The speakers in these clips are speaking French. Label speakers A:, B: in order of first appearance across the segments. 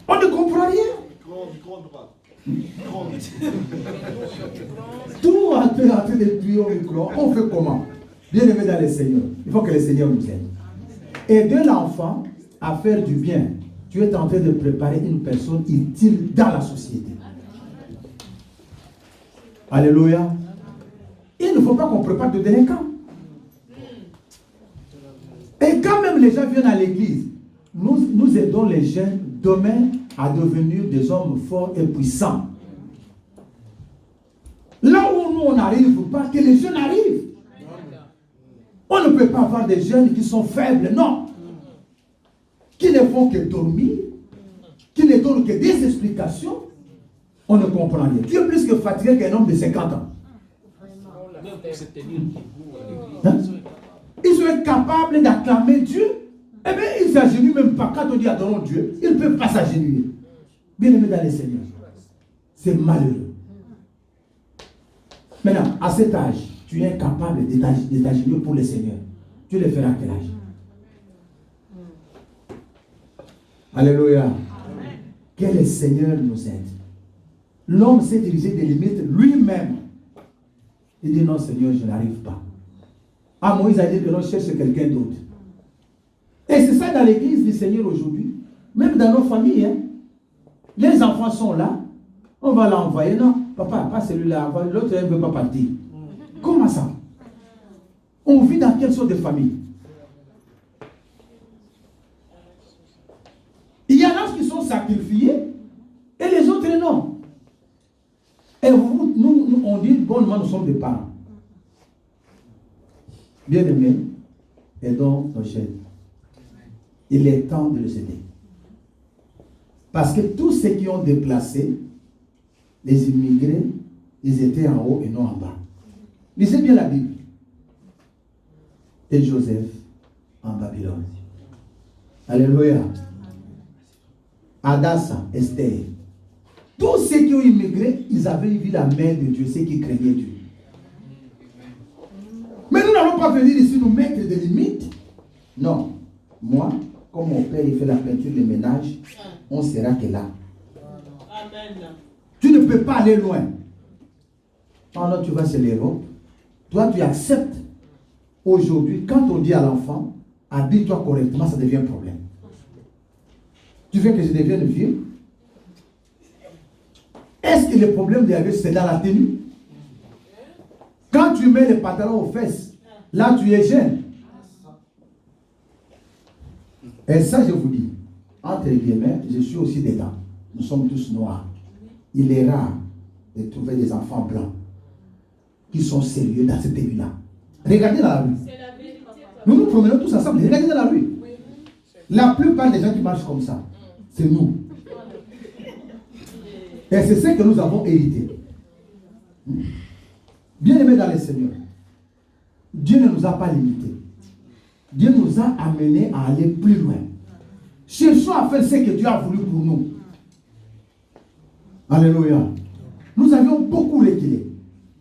A: On ne comprend rien. Tout en train de prier au micro. On fait comment? Bien aimé dans le Seigneur. Il faut que le Seigneur nous aide. Aider l'enfant à faire du bien. Tu es en train de préparer une personne utile dans la société. Alléluia. Il ne faut pas qu'on prépare de délinquants. Et quand même les gens viennent à l'église, nous aidons les jeunes demain à devenir des hommes forts et puissants. Là où nous on n'arrive pas, que les jeunes arrivent. On ne peut pas avoir des jeunes qui sont faibles, non. Qui ne font que dormir, qui ne donnent que des explications. On ne comprend rien. Qui est plus que fatigué qu'un homme de 50 ans? Hein? Ils sont incapables d'acclamer Dieu. Eh bien, ils ne s'agenouillent même pas. Quand on dit adorons Dieu, ils ne peuvent pas s'agenouiller. Bien aimé dans les Seigneurs. C'est malheureux. Maintenant, à cet âge, tu es incapable de t'agenouiller pour le Seigneur. Tu le feras à quel âge? Alléluia. Amen. Que le Seigneur nous aide. L'homme s'est dirigé des limites lui-même. Il dit non Seigneur, je n'arrive pas. Ah, Moïse a dit que l'on cherche quelqu'un d'autre. Et c'est ça dans l'église du Seigneur aujourd'hui. Même dans nos familles. Hein. Les enfants sont là. On va l'envoyer. Non, papa, pas celui-là. L'autre ne veut pas partir. Comment ça? On vit dans quelle sorte de famille? Il y en a qui sont sacrifiés et les autres non. Et nous, on dit bonnement, nous sommes des parents. Bien aimés, aidons nos jeunes. Il est temps de les aider. Parce que tous ceux qui ont déplacé, les immigrés, ils étaient en haut et non en bas. Lisez bien la Bible. Et Joseph en Babylone. Alléluia. Adassa, Esther. Tous ceux qui ont immigré, ils avaient vu la main de Dieu, ceux qui craignaient Dieu. Mais nous n'allons pas venir ici nous mettre des limites. Non. Moi, comme mon père il fait la peinture, le ménage, on sera que là. Amen. Tu ne peux pas aller loin. Pendant que tu vas chez l'Europe, toi tu acceptes. Aujourd'hui, quand on dit à l'enfant, habille-toi correctement, ça devient un problème. Tu veux que je devienne vieux? Est-ce que le problème de la vie, c'est dans la tenue? Quand tu mets les pantalons aux fesses, là tu es jeune. Et ça, je vous dis, entre guillemets, je suis aussi dedans. Nous sommes tous noirs. Il est rare de trouver des enfants blancs qui sont sérieux dans ce pays-là. Regardez dans la rue. Nous nous promenons tous ensemble. Regardez dans la rue. La plupart des gens qui marchent comme ça, c'est nous. Et c'est ce que nous avons hérité. Bien aimés dans le Seigneur, Dieu ne nous a pas limités. Dieu nous a amenés à aller plus loin. Cherchons à faire ce que Dieu a voulu pour nous. Alléluia. Nous avions beaucoup reculé.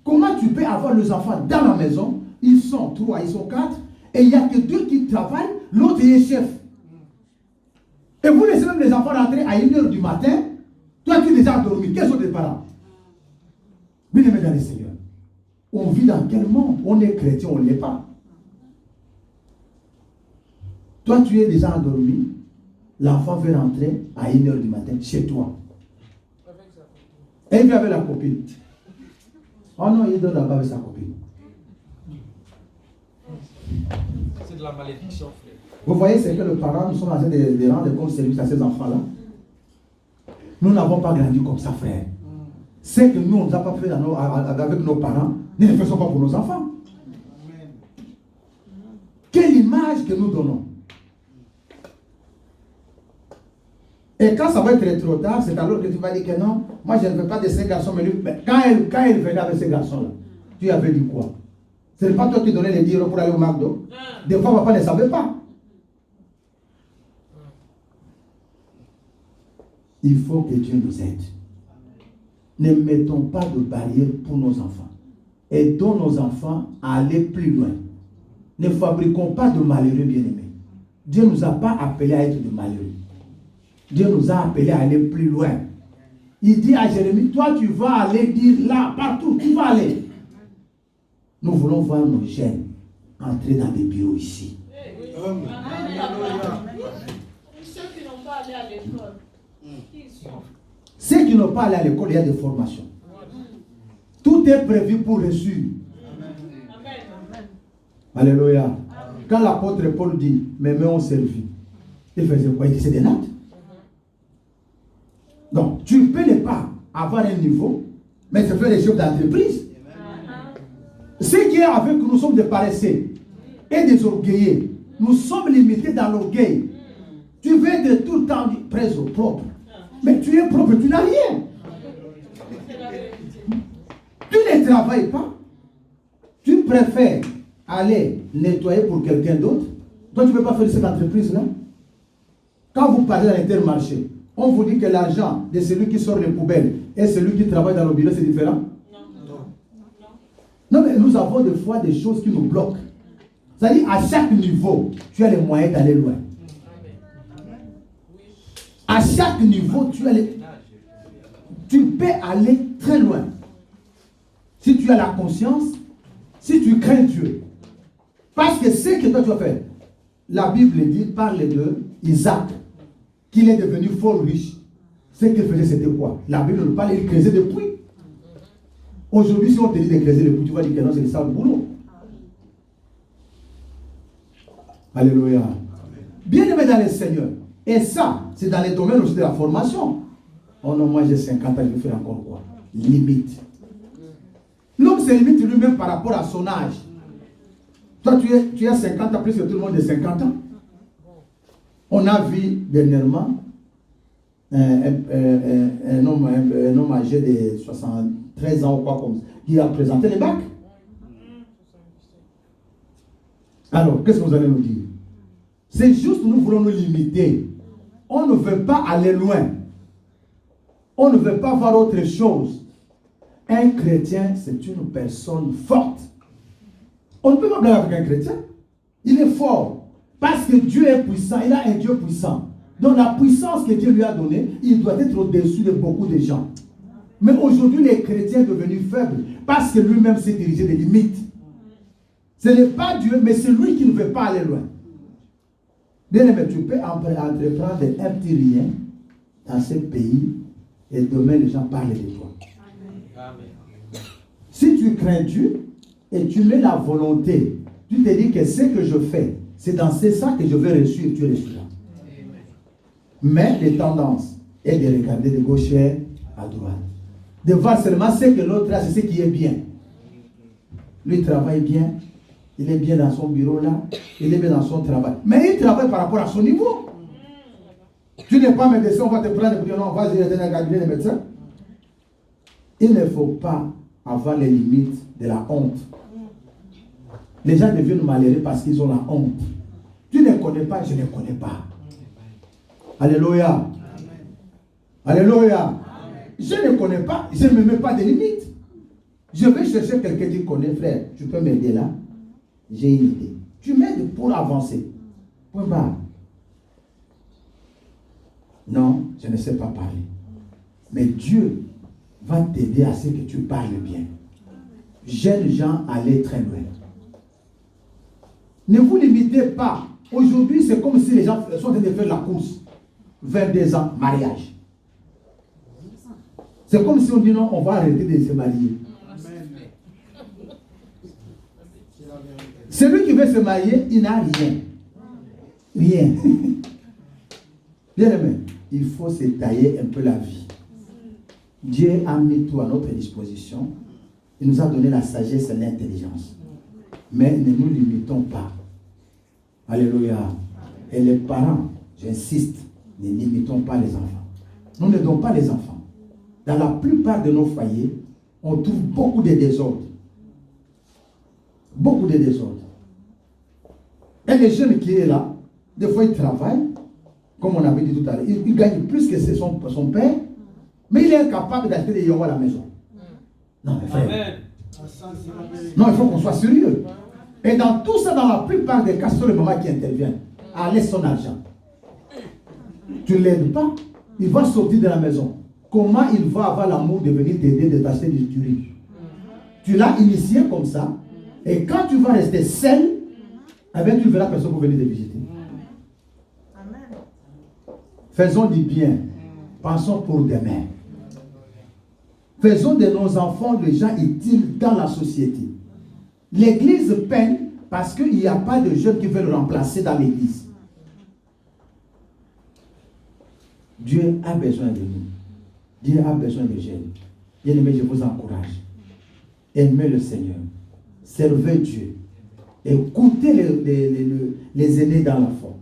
A: Comment tu peux avoir les enfants dans la maison? Ils sont 3, ils sont 4. Et il n'y a que 2 qui travaillent, l'autre est chef. Et vous laissez même les enfants rentrer à 1h du matin. Toi tu es déjà endormi. Quels sont tes parents? Bien aimés dans le Seigneur. On vit dans quel monde? On est chrétien, on ne l'est pas. Toi tu es déjà endormi. L'enfant veut rentrer à 1h du matin chez toi. Et il vient avec la copine. Oh non, il donne là-bas avec sa copine.
B: C'est de la malédiction, frère.
A: Vous voyez, c'est que le parent, nous sommes en train de rendre compte service à ces enfants-là. Nous n'avons pas grandi comme ça, frère. Ce que nous, on ne nous a pas fait avec nos parents, ne le faisons pas pour nos enfants. Quelle image que nous donnons. Et quand ça va être trop tard, c'est alors que tu vas dire que non, moi je ne veux pas de ces garçons, mais quand elle venait avec ces garçons-là, tu avais dit quoi? Ce n'est pas toi qui donnais les 10 € pour aller au McDo. Des fois, papa ne savait pas. Il faut que Dieu nous aide. Ne mettons pas de barrières pour nos enfants. Aidons nos enfants à aller plus loin. Ne fabriquons pas de malheureux bien-aimés. Dieu ne nous a pas appelés à être de malheureux. Dieu nous a appelés à aller plus loin. Il dit à Jérémie, toi tu vas aller dire là, partout, tu vas aller. Nous voulons voir nos jeunes entrer dans des bureaux ici.
C: Amen. Ceux qui n'ont pas allé à l'école, qui sont?
A: Ceux qui n'ont pas allé à l'école, il y a des formations. Tout est prévu pour réussir.
C: Amen.
A: Alléluia. Amen. Quand l'apôtre Paul dit, mes mains ont servi, il faisait quoi? Il disait des notes. Donc, tu ne peux ne pas avoir un niveau, mais c'est faire les chefs d'entreprise. Ce qui est avec nous, nous sommes des paresseux et des orgueilleux. Nous sommes limités dans l'orgueil. Tu veux être tout le temps prêt au propre. Mais tu es propre, tu n'as rien. Tu ne travailles pas. Tu préfères aller nettoyer pour quelqu'un d'autre. Toi, tu ne peux pas faire cette entreprise-là. Quand vous parlez à l'Intermarché, on vous dit que l'argent de celui qui sort les poubelles et celui qui travaille dans le bureau, c'est différent? Non, mais nous avons des fois des choses qui nous bloquent. C'est-à-dire, à chaque niveau, tu as les moyens d'aller loin. À chaque niveau, tu peux aller très loin. Si tu as la conscience, si tu crains Dieu. Parce que ce que toi tu vas faire, la Bible dit, parle de Isaac, qu'il est devenu fort riche. Ce qu'il faisait, c'était quoi? La Bible nous parle, il creusait des puits. Aujourd'hui, si on te dit de creuser les puits, tu vas dire que non, c'est ça le boulot. Alléluia. Bien-aimé dans le Seigneur. Et ça, c'est dans les domaines aussi de la formation. Oh non, moi j'ai 50 ans, je vais faire encore quoi? Limite. L'homme se limite lui-même par rapport à son âge. Toi, tu as 50 ans plus que tout le monde de 50 ans. On a vu dernièrement un homme âgé de 73 ans ou quoi comme ça, qui a présenté les bacs. Alors, qu'est-ce que vous allez nous dire? C'est juste nous voulons nous limiter. On ne veut pas aller loin. On ne veut pas voir autre chose. Un chrétien, c'est une personne forte. On ne peut pas blaguer avec un chrétien. Il est fort. Parce que Dieu est puissant. Il a un Dieu puissant. Donc la puissance que Dieu lui a donnée, il doit être au-dessus de beaucoup de gens. Mais aujourd'hui, les chrétiens sont devenus faibles parce que lui-même s'est dirigé des limites. Ce n'est pas Dieu, mais c'est lui qui ne veut pas aller loin. Bien aimé, tu peux entreprendre un petit rien dans ce pays et demain les gens parlent de toi. Amen. Si tu crains Dieu et tu mets la volonté, tu te dis que ce que je fais, c'est dans ça que je veux réussir, tu réussiras. Mais les tendances est de regarder de gauche à droite. De voir seulement ce que l'autre a, c'est ce qui est bien. Lui travaille bien, il est bien dans son bureau là, il est bien dans son travail. Mais il travaille par rapport à son niveau. Tu n'es pas médecin, on va te prendre pour dire non, vas-y, donner un cabinet de médecin. Il ne faut pas avoir les limites de la honte. Les gens deviennent malheureux parce qu'ils ont la honte. Tu ne connais pas, je ne connais pas. Alléluia. Amen. Alléluia. Amen. Je ne connais pas, je ne me mets pas de limites. Je vais chercher quelqu'un qui connaît, frère. Tu peux m'aider là? J'ai une idée. Tu m'aides pour avancer. Point barre. Non, je ne sais pas parler. Mais Dieu va t'aider à ce que tu parles bien. Jeunes gens, allez très loin. Ne vous limitez pas. Aujourd'hui, c'est comme si les gens sont en train de faire la course. 22 ans, mariage. C'est comme si on dit non, on va arrêter de se marier. Celui qui veut se marier, il n'a rien. Rien. Bien aimé, il faut se tailler un peu la vie. Dieu a mis tout à notre disposition. Il nous a donné la sagesse et l'intelligence. Mais ne nous limitons pas. Alléluia. Et les parents, j'insiste, ne limitons pas les enfants. Nous n'aidons pas les enfants. Dans la plupart de nos foyers, on trouve beaucoup de désordres. Beaucoup de désordres. Et les jeunes qui est là, des fois ils travaillent, comme on avait dit tout à l'heure, il gagne plus que son père, mais il est incapable d'acheter des yogos à la maison. Non, mais frère. Amen. Non, il faut qu'on soit sérieux. Et dans tout ça, dans la plupart des cas, c'est le maman qui intervient. À laisser son argent. Tu ne l'aides pas. Il va sortir de la maison. Comment il va avoir l'amour de venir t'aider, de t'acheter du riz? Tu l'as initié comme ça. Et quand tu vas rester seul, eh bien, tu ne verras personne pour venir te visiter. Faisons du bien. Pensons pour demain. Faisons de nos enfants des gens utiles dans la société. L'église peine parce qu'il n'y a pas de jeunes qui veulent remplacer dans l'église. Dieu a besoin de nous. Dieu a besoin de jeunes. Bien-aimés, je vous encourage. Aimez le Seigneur. Servez Dieu. Écoutez les aînés dans la foi.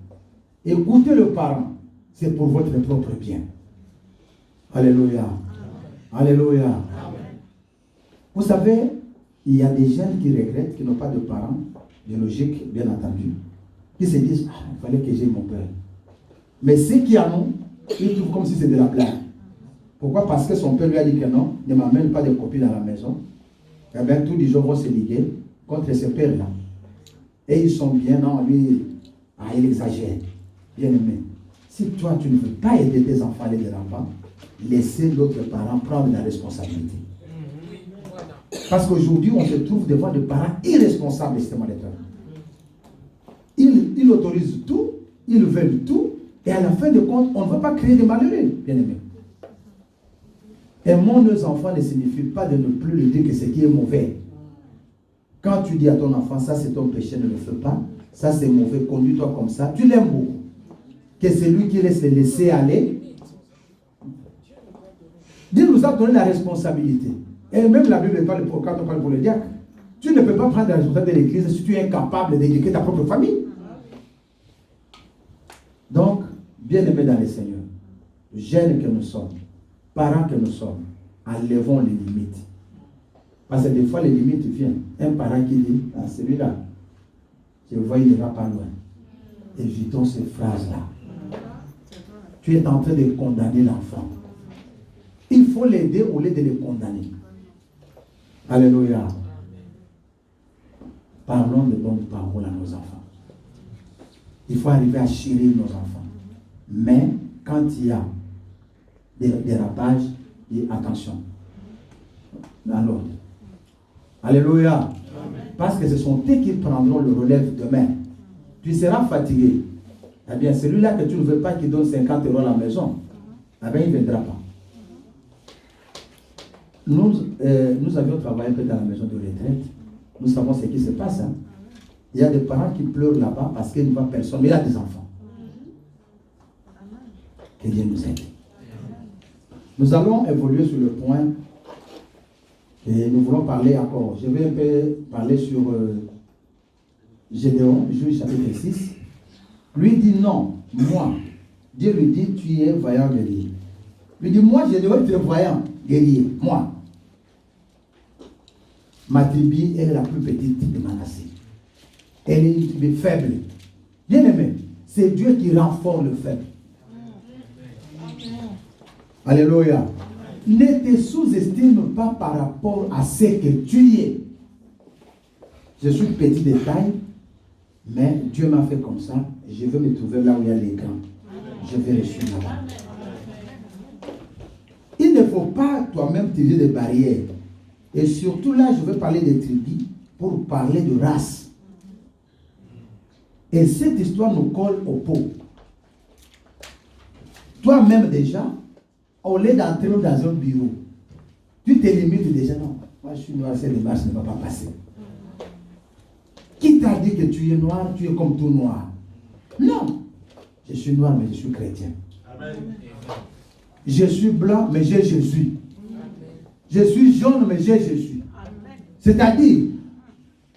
A: Écoutez le parent. C'est pour votre propre bien. Alléluia. Alléluia. Amen. Vous savez, il y a des jeunes qui regrettent, qui n'ont pas de parents biologiques, bien entendu, qui se disent, ah, il fallait que j'aie mon père. Mais ceux qui en ont, ils trouvent comme si c'était de la blague. Pourquoi? Parce que son père lui a dit que non, ne m'amène pas de copines à la maison. Eh bien, tous les gens vont se liguer contre ce père-là. Et ils sont bien, non, lui, ah, il exagère. Bien aimé. Si toi, tu ne veux pas aider tes enfants à aller de l'enfant, laissez l'autre parent prendre la responsabilité. Parce qu'aujourd'hui, on se trouve devant des parents irresponsables, justement, des parents. Ils autorisent tout, ils veulent tout, et à la fin de compte, on ne va pas créer de malheureux, bien aimé. Aimons nos enfants ne signifie pas de ne plus lui dire que ce qui est mauvais. Quand tu dis à ton enfant, ça c'est ton péché, ne le fais pas, ça c'est mauvais, conduis-toi comme ça, tu l'aimes beaucoup. Que c'est lui qui laisse le laisser aller. Dieu nous a donné la responsabilité. Et même la Bible parle quand on parle pour le diacre. Tu ne peux pas prendre la responsabilité de l'église si tu es incapable d'éduquer ta propre famille. Donc, bien-aimés dans le Seigneur, jeunes que nous sommes, parents que nous sommes, enlevons les limites. Parce que des fois, les limites viennent. Un parent qui dit, ah, celui-là, je vois, il ne va pas loin. Évitons ces phrases-là. Tu es en train de condamner l'enfant. Il faut l'aider au lieu de le condamner. Alléluia. Parlons de bonnes paroles à nos enfants. Il faut arriver à chérir nos enfants. Mais quand il y a des dérapages, attention. Alors, alléluia. Amen. Parce que ce sont eux qui prendront le relève demain. Tu seras fatigué. Eh bien, celui-là que tu ne veux pas qu'il donne 50 € à la maison, eh bien, il ne viendra pas. Nous avions travaillé un peu dans la maison de retraite. Nous savons ce qui se passe. Hein. Il y a des parents qui pleurent là-bas parce qu'ils ne voient personne. Mais il y a des enfants. Que Dieu nous aide. Nous allons évoluer sur le point et nous voulons parler encore. Je vais un peu parler sur Gédéon, Juge chapitre 6. Lui dit non, moi. Dieu lui dit, tu es vaillant guerrier. Lui dit, moi, Gédéon, tu es vaillant guerrier. Moi. Ma tribu est la plus petite de Manassé. Elle est une tribu faible. Bien aimé, c'est Dieu qui renforce le faible. Alléluia. Ne te sous-estime pas par rapport à ce que tu es. Je suis petit de taille, mais Dieu m'a fait comme ça. Je veux me trouver là où il y a les grands. Je vais rester là-bas. Il ne faut pas toi-même tirer des barrières. Et surtout là, je veux parler des tribus pour parler de race. Et cette histoire nous colle au pot. Toi-même déjà, au lieu d'entrer dans un bureau, tu te limites déjà. Non, moi je suis noir, cette démarche ne va pas passer. Qui t'a dit que tu es noir, tu es comme tout noir? Non. Je suis noir, mais je suis chrétien. Amen. Je suis blanc, mais j'ai Jésus. Je suis jaune, mais j'ai Jésus. C'est-à-dire,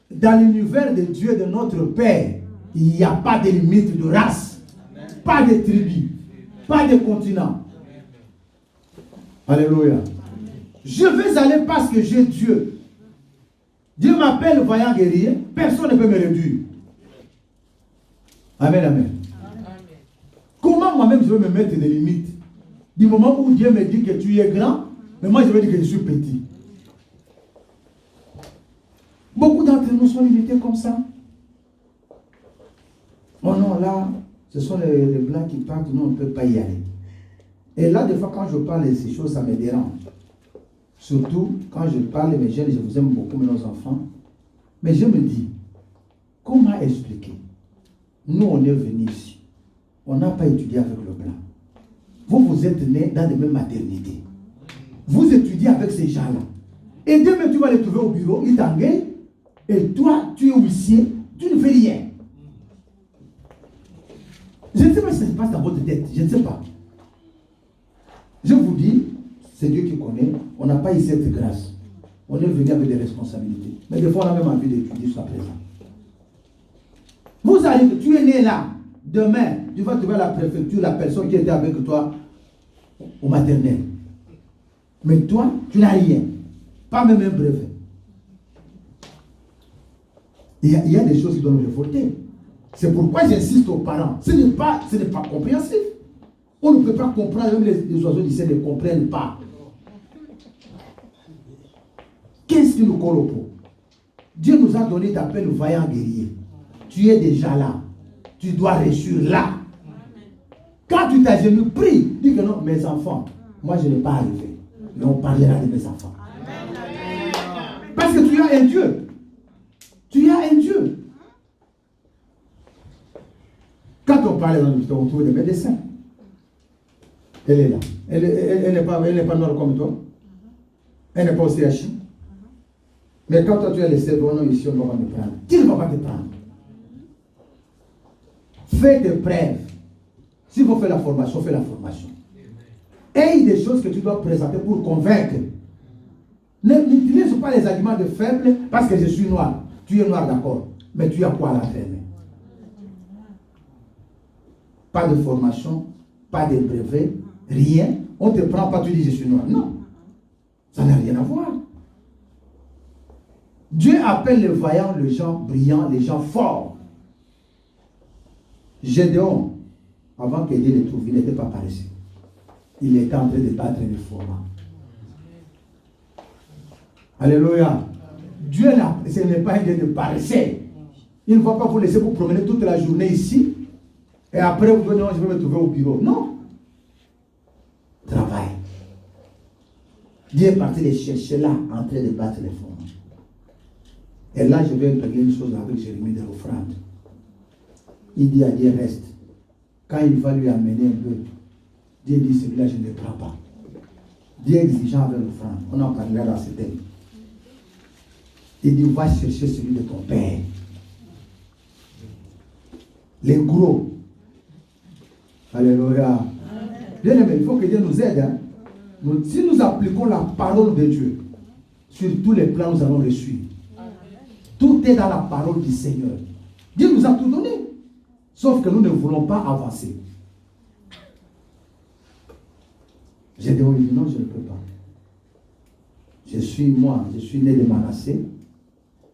A: dans l'univers de Dieu, de notre Père, il n'y a pas de limite de race, pas de tribu, pas de continent. Alléluia. Je vais aller parce que j'ai Dieu. Dieu m'appelle vaillant guerrier, personne ne peut me réduire. Amen, amen. Comment moi-même je vais me mettre des limites? Du moment où Dieu me dit que tu es grand, mais moi je vais dire que je suis petit. Beaucoup d'entre nous sont limités comme ça. Oh non, là, Ce sont les blancs qui partent, nous on ne peut pas y aller. Et là, des fois, quand je parle de ces choses, ça me dérange. Surtout quand je parle de mes jeunes, je vous aime beaucoup, nos enfants. Mais je me dis, comment expliquer? Nous, on est venus ici. On n'a pas étudié avec le blanc. Vous êtes nés dans les mêmes maternités. Vous étudiez avec ces gens-là. Et demain, tu vas les trouver au bureau, ils t'engagent. Et toi, tu es huissier, tu ne fais rien. Je ne sais pas si ça se passe dans votre tête. Je ne sais pas. Je vous dis, c'est Dieu qui connaît. On n'a pas eu cette grâce. On est venu avec des responsabilités. Mais des fois, on a même envie d'étudier jusqu'à présent. Vous arrivez, tu es né là. Demain, tu vas trouver à la préfecture la personne qui était avec toi au maternel. Mais toi, tu n'as rien. Pas même un brevet. Il y a des choses qui doivent nous révolter. C'est pourquoi j'insiste aux parents. Ce n'est pas compréhensif. On ne peut pas comprendre, même les oiseaux du ciel ne comprennent pas. Qu'est-ce qui nous colle au pot? Dieu nous a donné d'appel vaillant guerrier. Tu es déjà là. Tu dois réussir là. Quand tu t'agenouilles, prie. Dis que non, mes enfants, moi je n'ai pas arrivé. Mais on parlera de mes enfants. Parce que tu as un Dieu. Tu as un Dieu. Quand on parle dans l'hôpital, on trouve des médecins. Elle est là. Elle n'est pas noire comme toi. Elle n'est pas au CHI. Mais quand toi tu as les cerveaux, non, ici, on ne va pas te prendre. Qui ne va pas te prendre? Fais tes preuves. S'il faut faire la formation, fais la formation. Et il y a des choses que tu dois présenter pour convaincre. N'utilise pas les arguments de faible parce que je suis noir. Tu es noir, d'accord. Mais tu as quoi à la ferme? Pas de formation, pas de brevet, rien. On ne te prend pas, tu dis je suis noir. Non. Ça n'a rien à voir. Dieu appelle les vaillants, les gens brillants, les gens forts. Gédéon, avant que Dieu le trouve, il n'était pas paresseux. Il était en train de battre les formats. Alléluia. Dieu, ce n'est pas un Dieu de paresseux. Il ne va pas vous laisser vous promener toute la journée ici. Et après, vous dites non, je vais me trouver au bureau. Non. Travail. Dieu est parti les chercher là, en train de battre les formats. Et là, je vais régler une chose avec Jérémie de l'offrande. Il dit à Dieu, reste. Quand il va lui amener un peu, Dieu dit, celui-là, je ne le prends pas. Dieu est exigeant avec l'offrande. On en parlera dans ce thème. Il dit, va chercher celui de ton père. Les gros. Alléluia. Bien aimé, il faut que Dieu nous aide. Hein? Si nous appliquons la parole de Dieu, sur tous les plans, nous allons le suivre. Tout est dans la parole du Seigneur. Dieu nous a tout donné. Sauf que nous ne voulons pas avancer. J'ai dit, non, je ne peux pas. Je suis né de Manassé.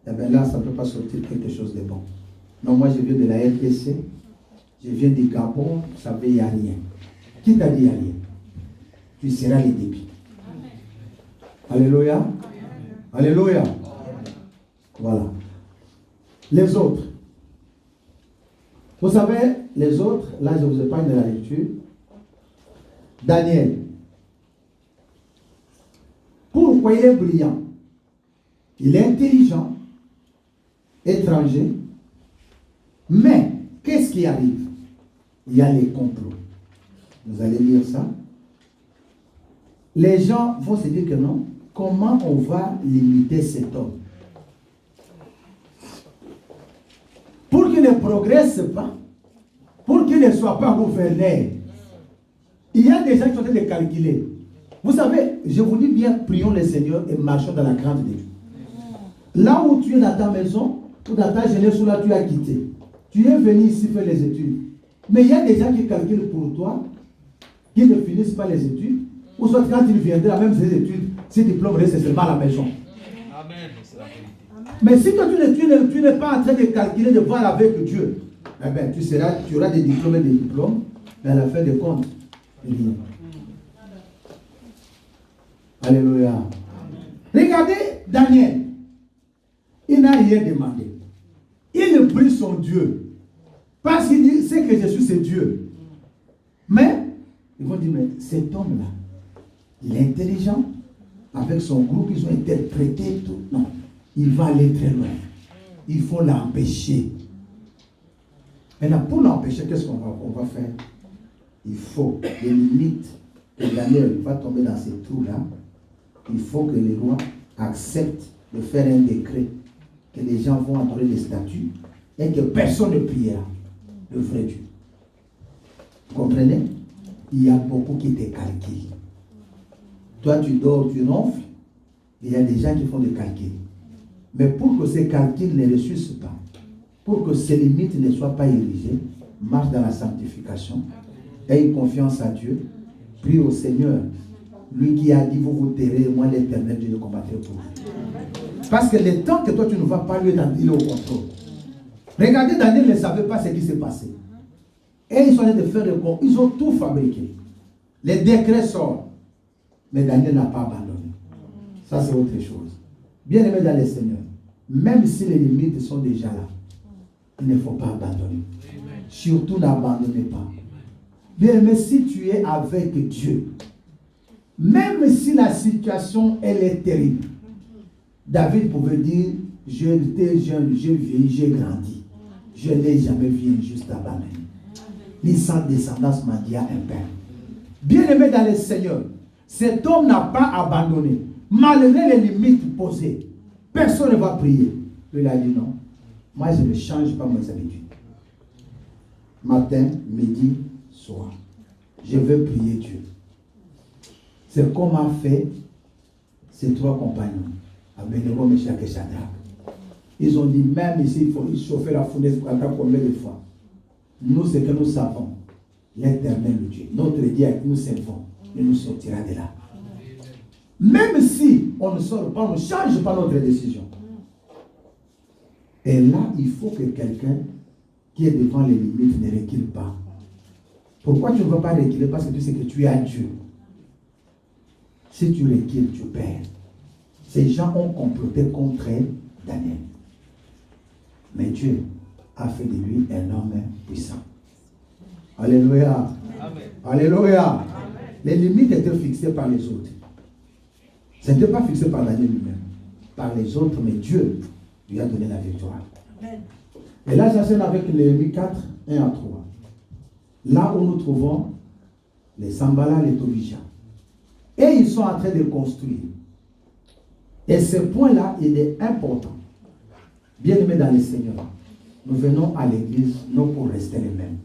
A: Et bien là, ça ne peut pas sortir quelque chose de bon. Non, moi, je viens de la RDC. Je viens du Gabon. Vous savez, il n'y a rien. Qui t'a dit il n'y a rien? Tu seras les débits. Alléluia. Alléluia. Voilà. Les autres. Vous savez, les autres, là je vous épargne de la lecture. Daniel. Pourquoi il est brillant? Il est intelligent, étranger. Mais, qu'est-ce qui arrive? Il y a les complots. Vous allez lire ça. Les gens vont se dire que non. Comment on va limiter cet homme? Pour qu'il ne progresse pas, pour qu'il ne soit pas gouverneur, il y a des gens qui sont en train de calculer. Vous savez, je vous dis bien, prions le Seigneur et marchons dans la crainte de Dieu. Là où tu es dans ta maison, ou dans ta jeunesse, où là tu as quitté, tu es venu ici faire les études. Mais il y a des gens qui calculent pour toi, qui ne finissent pas les études, ou soit quand ils viendraient, même ces études, ces diplômes restent seulement à la maison. Amen. Mais si toi tu n'es pas en train de calculer, de voir avec Dieu, eh bien, tu auras des diplômes et des diplômes, mais à la fin des comptes, rien. Alléluia. Regardez Daniel. Il n'a rien demandé. Il prie son Dieu. Parce qu'il dit, c'est que Jésus, c'est Dieu. Mais, ils vont dire, mais cet homme-là, il est intelligent. Avec son groupe, ils ont interprété tout. Non, il va aller très loin. Il faut l'empêcher. Maintenant, pour l'empêcher, qu'est-ce qu'on va faire? Il faut les limites que Daniel va tomber dans ces trous-là. Il faut que les rois acceptent de faire un décret que les gens vont adorer les statues et que personne ne priera le vrai Dieu. Vous comprenez? Il y a beaucoup qui te calculent. Toi, tu dors, tu ronfles. Il y a des gens qui font des calculs. Mais pour que ces calculs ne ressuscitent pas, pour que ces limites ne soient pas érigées, marche dans la sanctification, aie confiance à Dieu, prie au Seigneur. Lui qui a dit, vous vous tairez, moi l'Éternel, Dieu ne combattrai pour vous. Parce que le temps que toi tu ne vas pas, lui, il est au contrôle. Regardez, Daniel ne savait pas ce qui s'est passé. Et ils sont allés de faire le compte. Ils ont tout fabriqué. Les décrets sortent. Mais Daniel n'a pas abandonné. Ça, c'est autre chose. Bien aimé dans le Seigneur, même si les limites sont déjà là, il ne faut pas abandonner. Surtout n'abandonnez pas. Bien aimé, si tu es avec Dieu, même si la situation, elle est terrible, David pouvait dire, j'étais jeune, j'ai vieilli, j'ai grandi. Je n'ai jamais vu injuste abandonné. Ni sans descendance m'a dit à un père. Bien aimé dans le Seigneur, cet homme n'a pas abandonné. Malgré les limites posées, personne ne va prier. Il a dit non. Moi, je ne change pas mes habitudes. Matin, midi, soir. Je veux prier Dieu. C'est comme a fait ces trois compagnons, Abednego, Meshach et Shadrach. Ils ont dit, même ici, il faut chauffer la fournaise combien de fois. Nous, ce que nous savons, l'Éternel, le Dieu, notre Dieu, nous servons, il nous sortira de là. Même si on ne sort pas, on ne change pas notre décision. Et là, il faut que quelqu'un qui est devant les limites ne recule pas. Pourquoi tu ne veux pas reculer? Parce que tu sais que tu es à Dieu. Si tu recules, tu perds. Ces gens ont comploté contre Daniel. Mais Dieu a fait de lui un homme puissant. Alléluia.
B: Amen.
A: Alléluia. Amen. Les limites étaient fixées par les autres. Ce n'était pas fixé par Daniel lui-même. Par les autres, mais Dieu lui a donné la victoire. Amen. Et là, j'enseigne avec Néhémie 4, 1 à 3. Là où nous trouvons les Sambala, les Tobija. Et ils sont en train de construire. Et ce point-là, il est important. Bien aimé dans le Seigneur, nous venons à l'église non pour rester les mêmes.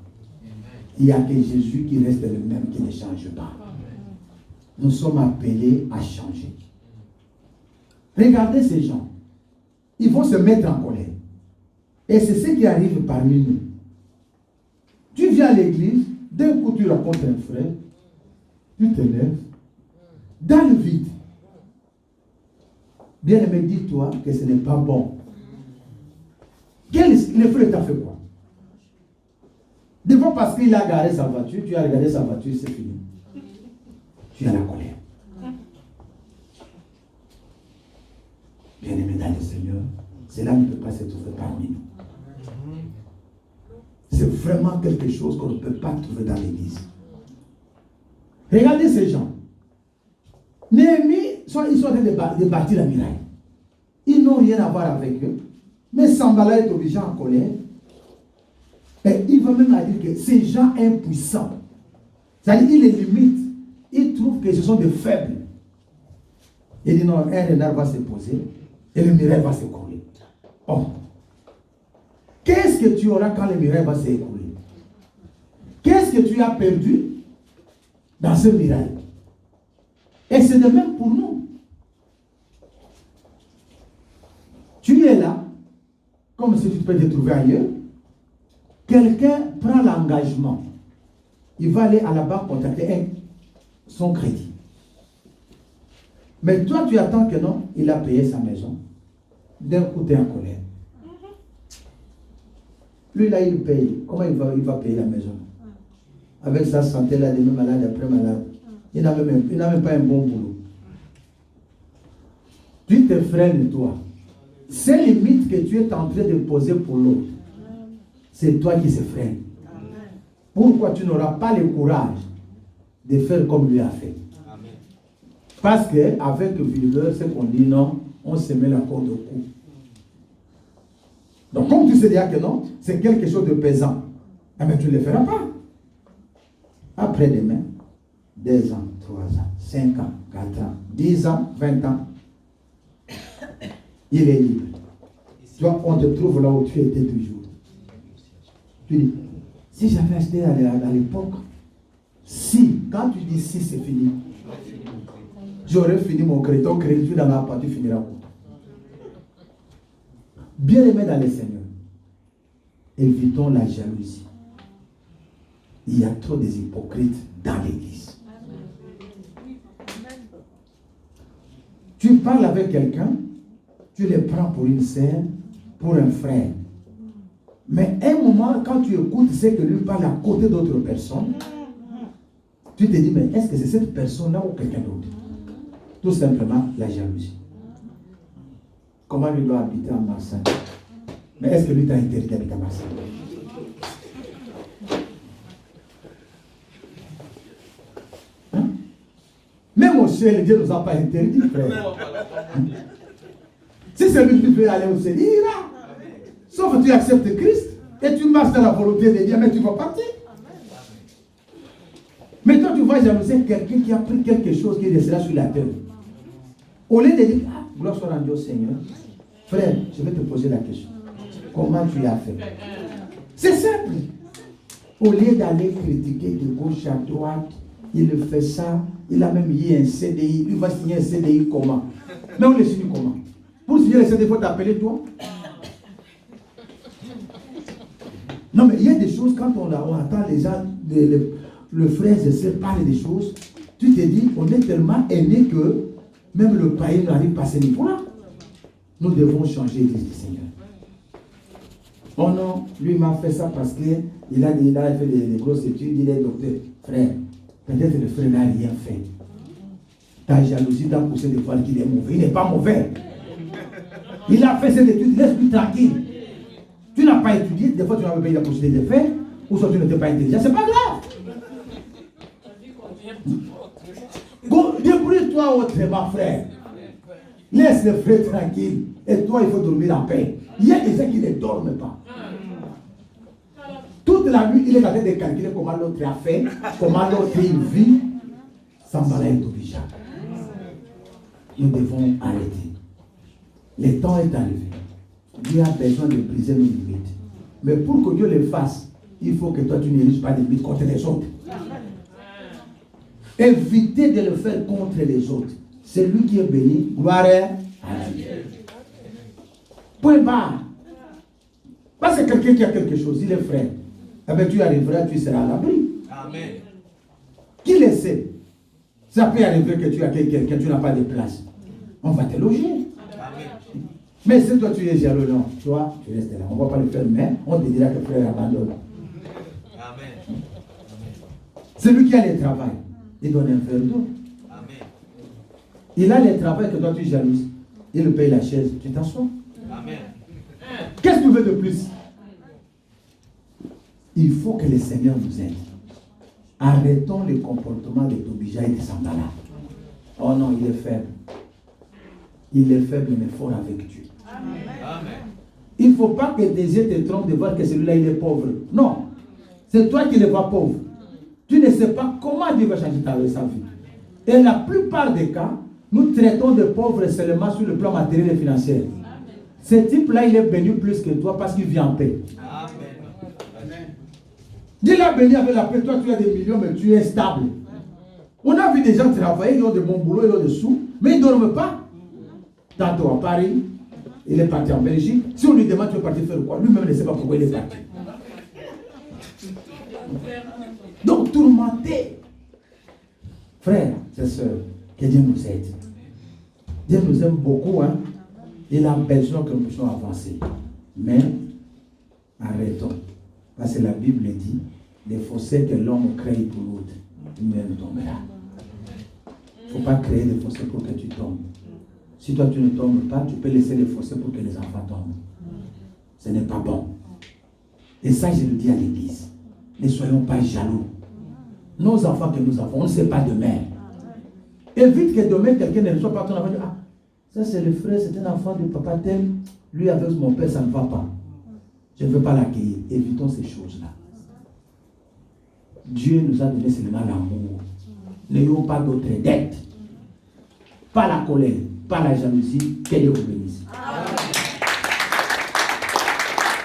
A: Il n'y a que Jésus qui reste le même, qui ne change pas. Nous sommes appelés à changer. Regardez ces gens. Ils vont se mettre en colère. Et c'est ce qui arrive parmi nous. Tu viens à l'église, d'un coup tu rencontres un frère, tu t'énerves, dans le vide. Bien aimé, dis-toi que ce n'est pas bon. Le frère t'a fait quoi? Des fois parce qu'il a garé sa voiture, tu as regardé sa voiture, c'est fini. Tu as la colère. Bien aimé dans le Seigneur, cela ne peut pas se trouver parmi nous. C'est vraiment quelque chose qu'on ne peut pas trouver dans l'église. Regardez ces gens. Néhémie, ils sont en train de bâtir la muraille. Ils n'ont rien à voir avec eux. Mais Sambala est obligé en colère. Et il va même dire que ces gens impuissants, c'est-à-dire il les limite, il trouve que ce sont des faibles. Il dit non, un renard va se poser et le muraille va s'écrouler. Oh. Qu'est-ce que tu auras quand le muraille va s'écrouler? Qu'est-ce que tu as perdu dans ce miracle? Et c'est de même pour nous. Tu es là, comme si tu peux te trouver ailleurs. Quelqu'un prend l'engagement. Il va aller à la banque contacter son crédit. Mais toi, tu attends que non, il a payé sa maison. D'un coup, tu es en colère. Lui, là, il paye. Comment il va payer la maison? Avec sa santé, là, demain malade, après malade. Il n'a même pas un bon boulot. Tu te freines, toi. Ces limites que tu es en train de poser pour l'autre, c'est toi qui se freine. Pourquoi tu n'auras pas le courage de faire comme lui a fait? Amen. Parce qu'avec le viveur, c'est qu'on dit non, on se met la corde au cou. Donc comme tu sais déjà que non, c'est quelque chose de pesant. Eh bien, tu ne le feras pas. Après-demain, 2 ans, 3 ans, 5 ans, 4 ans, 10 ans, 20 ans, il est libre. Toi, on te trouve là où tu étais toujours. Tu dis, si j'avais acheté à l'époque, si, quand tu dis si, c'est fini. J'aurais fini mon crédit, ton crédit dans la part, tu finiras pour toi. Bien aimé dans les Seigneurs, évitons la jalousie. Il y a trop des hypocrites dans l'église. Tu parles avec quelqu'un, tu le prends pour une sœur, pour un frère. Mais à un moment, quand tu écoutes ce que lui parle à côté d'autres personnes, tu te dis, mais est-ce que c'est cette personne-là ou quelqu'un d'autre? Tout simplement, la jalousie. Comment lui doit habiter à Marseille? Mais est-ce que lui t'a interdit d'habiter à Marseille? Hein? Même au ciel, Dieu ne nous a pas interdit, frère. Si c'est lui qui veut aller au ciel, il ira. Sauf que tu acceptes Christ et tu marches dans la volonté de Dieu, mais tu vas partir. Maintenant, tu vas jalouser quelqu'un qui a pris quelque chose qui restera sur la terre. Au lieu de dire, ah, gloire soit rendue au Seigneur, frère, je vais te poser la question. Comment tu as fait? C'est simple. Au lieu d'aller critiquer de gauche à droite, il fait ça, il a même eu un CDI, il va signer un CDI comment? Mais on le signe comment? Pour signer le CDI, il faut t'appeler toi? Non, mais il y a des choses, quand on attend les gens, le frère et sœur parler des choses, tu te dis, on est tellement aimé que même le païen n'arrive pas à ce niveau-là. Nous devons changer l'Église du Seigneur. Oh non, lui m'a fait ça parce qu'il a fait des grosses études, il est docteur. Frère, peut-être le frère n'a rien fait. Ta jalousie t'a poussé de voir qu'il est mauvais. Il n'est pas mauvais. Il a fait ses études, laisse-lui tranquille. Tu n'as pas étudié, des fois tu n'as pas eu la possibilité de faire, ou soit tu n'étais pas intelligent. C'est pas grave. Débrouille-toi autrement, frère. Laisse le frère tranquille. Et toi, il faut dormir en paix. Il y a des gens qui ne dorment pas. Toute la nuit, il est en train de calculer comment l'autre a fait, comment l'autre vit. Ça va être obligeable. Nous devons arrêter. Le temps est arrivé. Dieu a besoin de briser nos limites. Mais pour que Dieu le fasse, il faut que toi, tu n'ériges pas de limites contre les autres. Évitez de le faire contre les autres. C'est lui qui est béni. Gloire à Dieu. Point barre. Parce que quelqu'un qui a quelque chose, il est frère. Eh bien, tu arriveras, tu seras à l'abri. Amen. Qui le sait? Ça peut arriver que tu as quelqu'un, tu n'as pas de place. On va te loger. Amen. Mais si toi tu es jaloux, non, toi, tu restes là. On ne va pas le faire, mais on te dira que frère abandonne. Amen. Celui qui a le travail, il donne un verre d'eau. Amen. Il a le travail que toi tu jalouses. Il paye la chaise, tu t'assois. Amen. Qu'est-ce que tu veux de plus? Il faut que le Seigneur nous aide. Arrêtons le comportement de Tobija et de Sambala. Oh non, il est faible. Il est faible mais fort avec Dieu. Amen. Il ne faut pas que tes yeux te trompent de voir que celui-là il est pauvre. Non. C'est toi qui le vois pauvre. Tu ne sais pas comment Dieu va changer sa vie. Et la plupart des cas, nous traitons de pauvres seulement sur le plan matériel et financier. Ce type-là, il est béni plus que toi parce qu'il vit en paix. Amen. Dieu l'a béni avec la paix. Toi, tu as des millions, mais tu es stable. On a vu des gens travailler, ils ont de bons boulots, ils ont des sous, mais ils ne dorment pas. Tantôt à Paris, il est parti en Belgique. Si on lui demande, tu es parti faire quoi? Lui-même ne sait pas pourquoi il est parti. Donc, tourmenté. Frères et sœurs, que Dieu nous aide. Dieu nous aime beaucoup, hein. Il a besoin que nous puissions avancer. Mais, arrêtons. Parce que la Bible dit, les fossés que l'homme crée pour l'autre, lui-même tombera. Il ne faut pas créer des fossés pour que tu tombes. Si toi tu ne tombes pas, tu peux laisser les fossés pour que les enfants tombent. Ce n'est pas bon. Et ça, je le dis à l'église. Ne soyons pas jaloux. Nos enfants que nous avons, on ne sait pas demain. Évite que demain, quelqu'un ne soit pas ton enfant. Ah, ça c'est le frère, c'est un enfant de papa tel. Lui avec mon père, ça ne va pas. Je ne veux pas l'accueillir. Évitons ces choses-là. Dieu nous a donné seulement l'amour. N'ayons pas d'autres dettes. Pas la colère, pas la jalousie. Que Dieu vous bénisse.